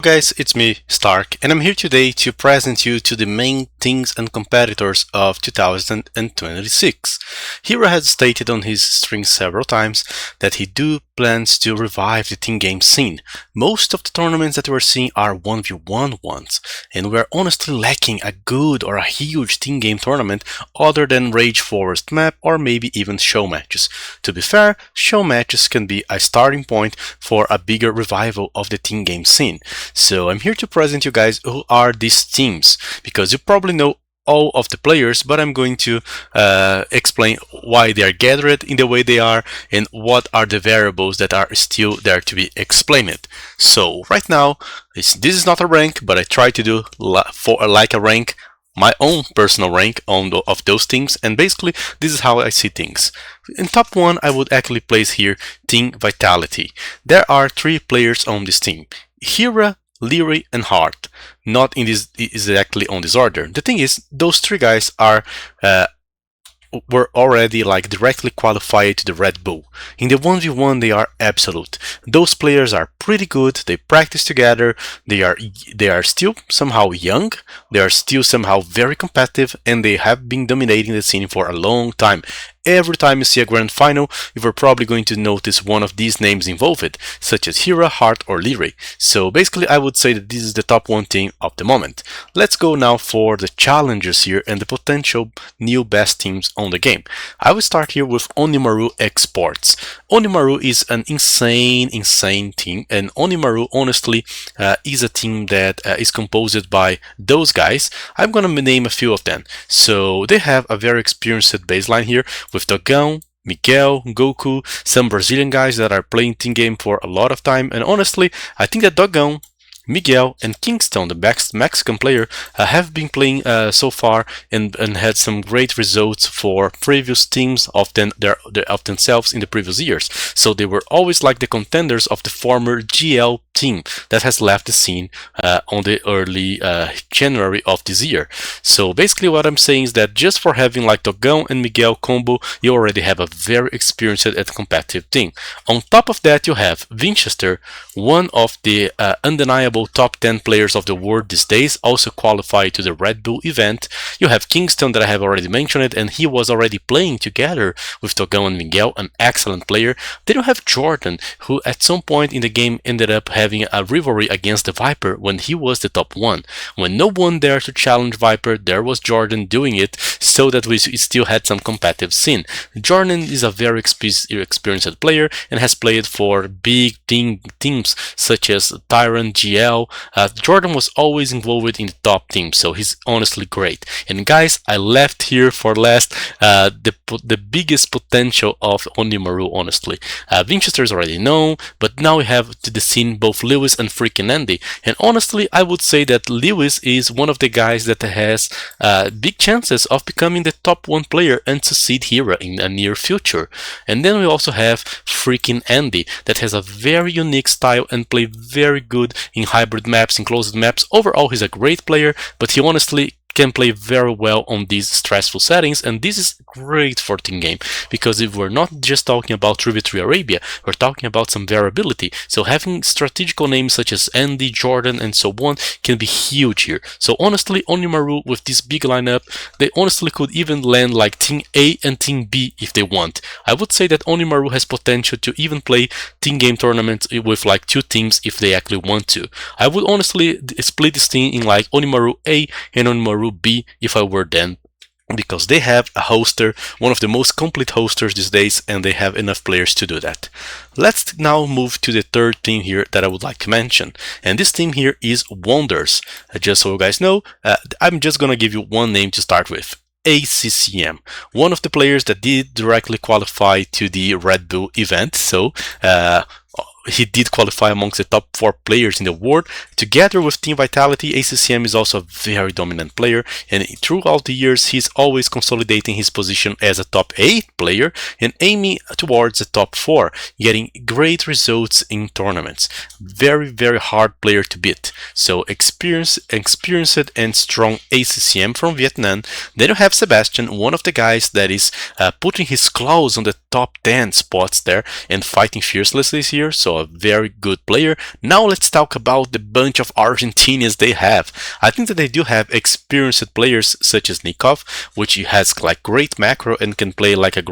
Guys, it's me, Stark, and I'm here today to present you to the main teams and competitors of 2026. Hero has stated on his stream several times that he plans to revive the team game scene. Most of the tournaments that we're seeing are 1v1 ones, and we're honestly lacking a good or a huge team game tournament other than Rage Forest map or maybe even show matches. To be fair, show matches can be a starting point for a bigger revival of the team game scene. So I'm here to present you guys who are these teams, because you probably know all of the players, but I'm going to explain why they are gathered in the way they are and what are the variables that are still there to be explained. So right now, this is not a rank, but I try to do like a rank, my own personal rank of those teams, and basically this is how I see things. In top 1, I would actually place here Team Vitality. There are 3 players on this team: Hira, Leary, and Hart. Not in this exactly on this order. The thing is, those 3 guys were already like directly qualified to the Red Bull. In the 1v1 they are absolute. Those players are pretty good, they practice together, they are still somehow young, they are still somehow very competitive, and they have been dominating the scene for a long time. Every time you see a grand final, you are probably going to notice one of these names involved, such as Hira, Hart, or Leary. So basically I would say that this is the top 1 team of the moment. Let's go now for the challengers here and the potential new best teams on the game. I will start here with Onimaru Esports. Onimaru is an insane team, and Onimaru honestly is a team that is composed by those guys. I'm gonna name a few of them. So they have a very experienced baseline here with Dogão, Miguel, Goku, some Brazilian guys that are playing team game for a lot of time, and honestly, I think that Dogão, Miguel, and Kingston, the Mexican player, have been playing so far and had some great results for previous teams of themselves in the previous years. So they were always like the contenders of the former GL team that has left the scene on the early January of this year. So basically what I'm saying is that just for having like Dogão and Miguel combo, you already have a very experienced and competitive team. On top of that, you have Winchester, one of the undeniable top 10 players of the world these days, also qualified to the Red Bull event. You have Kingston that I have already mentioned, and he was already playing together with Dogão and Miguel, an excellent player. Then you have Jordan, who at some point in the game ended up having a rivalry against the Viper when he was the top 1. When no one dared to challenge Viper, there was Jordan doing it, so that we still had some competitive scene. Jordan is a very experienced player and has played for big teams such as Tyrant, GL. Jordan was always involved in the top team, so he's honestly great. And guys, I left here for last the biggest potential of Onimaru, honestly. Winchester is already known, but now we have to the scene both Lewis and freaking Andy. And honestly, I would say that Lewis is one of the guys that has big chances of becoming the top 1 player and succeed Hira in the near future. And then we also have freaking Andy that has a very unique style and play very good in hybrid maps, in closed maps. Overall, he's a great player, but he honestly can play very well on these stressful settings, and this is great for team game, because if we're not just talking about 3v3 Arabia, we're talking about some variability. So having strategical names such as Andy, Jordan, and so on can be huge here. So honestly, Onimaru with this big lineup, they honestly could even land like Team A and Team B if they want. I would say that Onimaru has potential to even play team game tournaments with like 2 teams if they actually want to. I would honestly split this team in like Onimaru A and Onimaru B if I were them, because they have a hoster, one of the most complete hosters these days, and they have enough players to do that. Let's now move to the third team here that I would like to mention, and this team here is Wonders. Just so you guys know, I'm just gonna give you one name to start with: ACCM, one of the players that did directly qualify to the Red Bull event. So he did qualify amongst the top 4 players in the world. Together with Team Vitality, ACCM is also a very dominant player, and throughout the years he's always consolidating his position as a top 8 player and aiming towards the top 4, getting great results in tournaments. Very hard player to beat. So experienced and strong ACCM from Vietnam. Then you have Sebastian, one of the guys that is putting his claws on the top 10 spots there and fighting fiercely this year. So a very good player. Now let's talk about the bunch of Argentinians they have. I think that they do have experienced players such as Nikov, which has like great macro and can play like a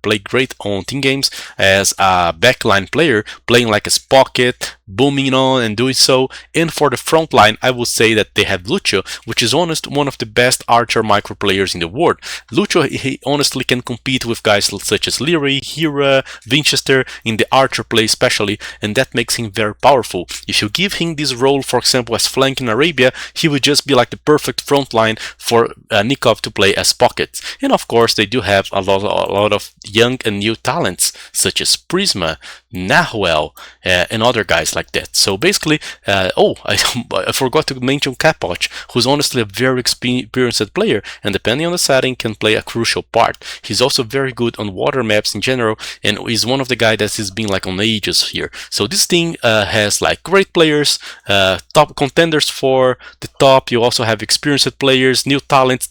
play great on team games as a backline player, playing like a pocket, booming on and doing so. And for the front line, I would say that they have Lucho, which is one of the best archer micro players in the world. Lucho, he honestly can compete with guys such as Leary, Hira, Winchester in the archer play especially, and that makes him very powerful. If you give him this role, for example, as flank in Arabia, he would just be like the perfect front line for Nikov to play as pockets. And of course, they do have a lot of young and new talents such as Prisma, Nahuel, and other guys like that. So basically, I forgot to mention Capoch, who's honestly a very experienced player, and depending on the setting, can play a crucial part. He's also very good on water maps in general, and is one of the guys that has been like on ages here. So this team has like great players, top contenders for the top. You also have experienced players, new talents.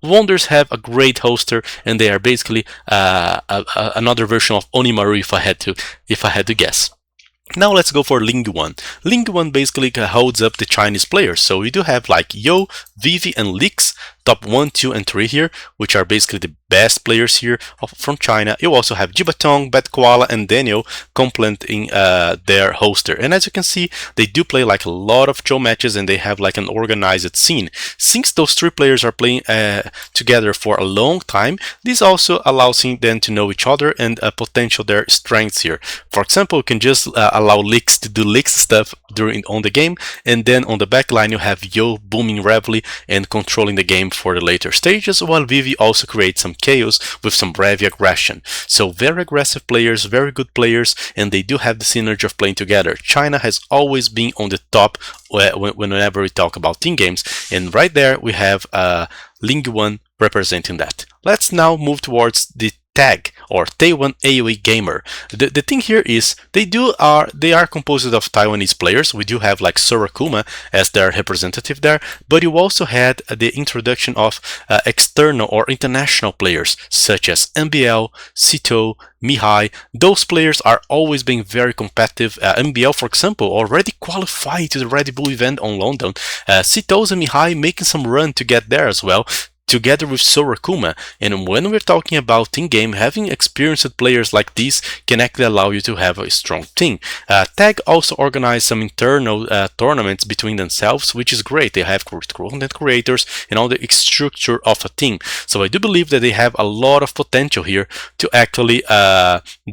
Wonders have a great hoster, and they are basically another version of Onimaru if I had to guess. Now let's go for Linguan. Linguan basically holds up the Chinese players. So we do have like Yo, Vivi, and Lix, top 1, 2, and 3 here, which are basically the best players here from China. You also have Jibatong, Bad Koala, and Daniel complementing their hoster. And as you can see, they do play like a lot of show matches, and they have like an organized scene. Since those 3 players are playing together for a long time, this also allows them to know each other and potential their strengths here. For example, you can just allow Lix to do Lix stuff on the game, and then on the back line you have Yo booming heavily and controlling the game for the later stages, while Vivi also creates some chaos with some heavy aggression. So very aggressive players, very good players, and they do have the synergy of playing together. China has always been on the top whenever we talk about team games, and right there we have Linguan representing that. Let's now move towards the TAG or Taiwan AOE Gamer. The thing here is they are composed of Taiwanese players. We do have like Sorakuma as their representative there, but you also had the introduction of external or international players such as MBL, Sito, Mihai. Those players are always being very competitive. MBL, for example, already qualified to the Red Bull event on London. Sito's and Mihai making some run to get there as well, together with Sorakuma. And when we're talking about team game, having experienced players like this can actually allow you to have a strong team. TAG also organized some internal tournaments between themselves, which is great. They have content creators and all the structure of a team. So I do believe that they have a lot of potential here to actually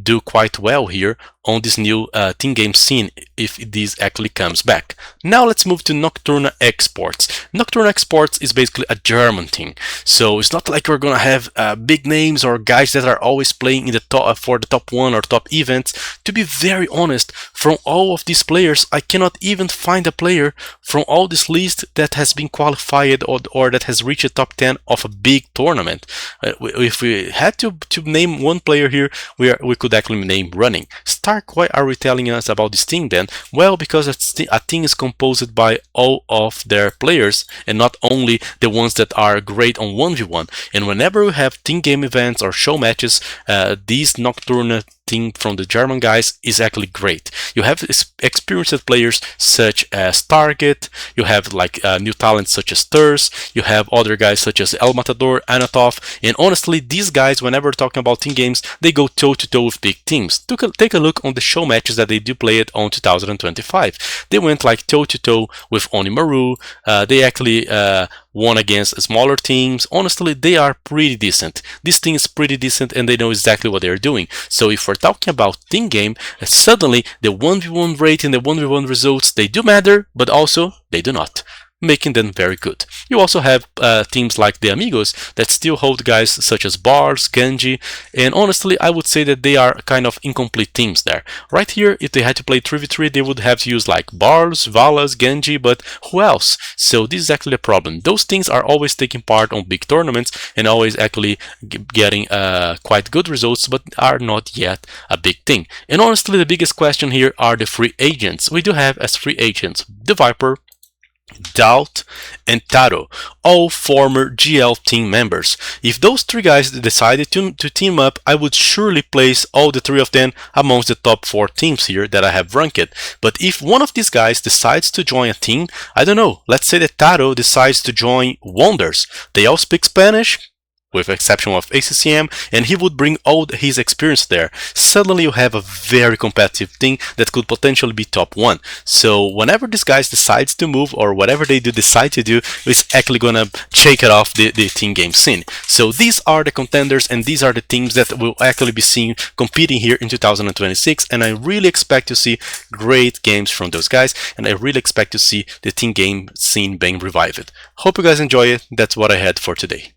do quite well here on this new team game scene if this actually comes back. Now let's move to Nocturna Esports. Nocturna Esports is basically a German team, so it's not like we're gonna have big names or guys that are always playing in the top for the top 1 or top events. To be very honest, from all of these players, I cannot even find a player from all this list that has been qualified or that has reached the top 10 of a big tournament. If we had to name one player here, we could actually name Running. Why are we telling us about this team then? Well, because a team is composed by all of their players and not only the ones that are great on 1v1. And whenever we have team game events or show matches, these Nocturna team from the German guys is actually great. You have experienced players such as Target, you have like new talents such as Turs, you have other guys such as El Matador, Anatov, and honestly these guys, whenever talking about team games, they go toe to toe with big teams. Take a look on the show matches that they do play it on 2025. They went like toe to toe with Onimaru. They actually won against smaller teams. Honestly, they are pretty decent. This team is pretty decent and they know exactly what they're doing. So if we're talking about team game, suddenly the 1v1 rate and the 1v1 results, they do matter, but also they do not, making them very good. You also have teams like the Amigos that still hold guys such as Bars, Genji, and honestly I would say that they are kind of incomplete teams there. Right here, if they had to play 3v3, they would have to use like Bars, Valas, Genji, but who else? So this is actually a problem. Those teams are always taking part on big tournaments and always actually getting quite good results, but are not yet a big team. And honestly, the biggest question here are the free agents. We do have as free agents the Viper, Doubt, and Taro, all former GL team members. If those three guys decided to team up, I would surely place all the three of them amongst the top 4 teams here that I have ranked. But if one of these guys decides to join a team, I don't know, let's say that Taro decides to join Wonders. They all speak Spanish, with exception of ACCM, and he would bring all his experience there. Suddenly you have a very competitive team that could potentially be top 1. So whenever these guys decides to move, or whatever they do decide to do, is actually gonna shake it off the team game scene. So these are the contenders, and these are the teams that will actually be seen competing here in 2026, and I really expect to see great games from those guys, and I really expect to see the team game scene being revived. Hope you guys enjoy it. That's what I had for today.